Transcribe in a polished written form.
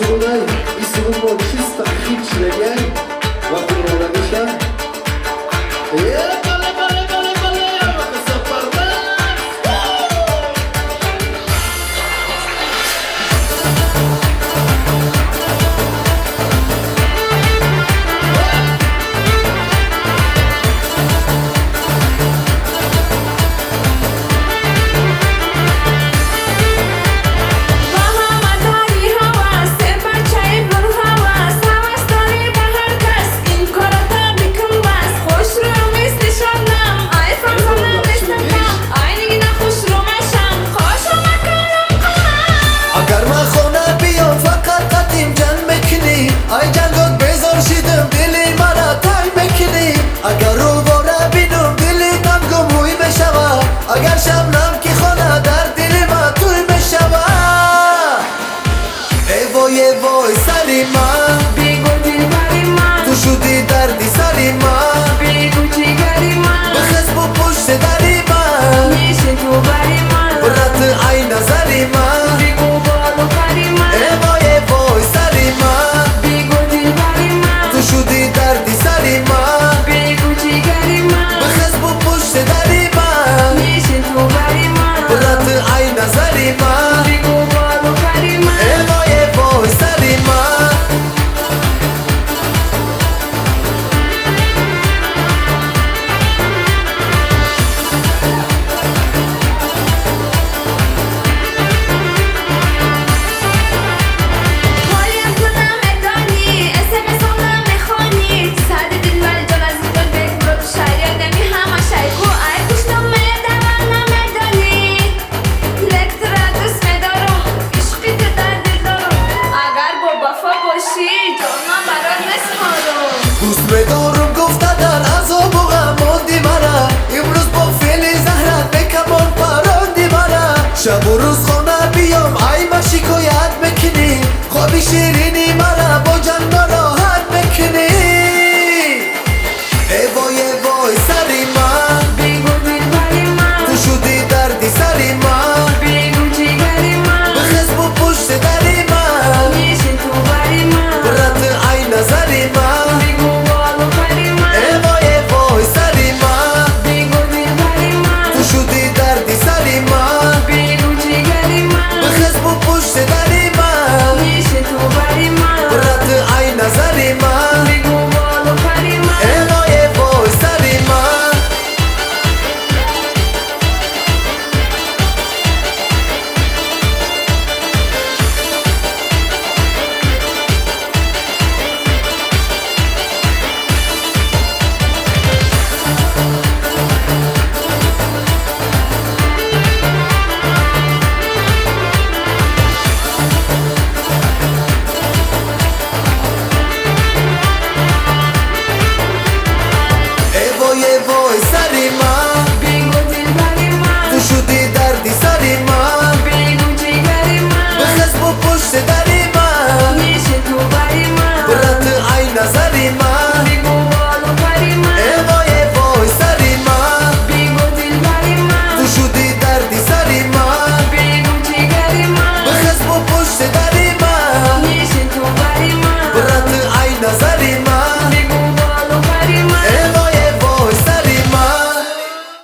Asılay, ismim o çista hiç regel. Vakti oranışa. Bale, bale, bale, bale, vakti saparda. Ay cangot bezor shidim dili mara tay mekini Agar ro'bora binum dili tamgum huy beshava Agar shabnam ki khona dar dili ma tuy beshava Evoy Salima Bigo dilbarima Tu shudi dardi Salima Bigo jigarima Bkhas bu pusht darima Nishe tu barima Brat ayna Zalima Bigo balo karima Evoy Salima شدی دردی سلیما بگو جیگریما بخز بو پشت دریما میشه تو بریما برات عین زلیما بگو بالو کریما وای سلیما دوست بدارم گفتدن عذاب و غم ماندی مرا امروز با فعل زهرت بکمان پراندی مرا شب و روز خانه بیام ای ما شکایت بکنی خوابی شیرینی مرا با جان ناراحت بکنی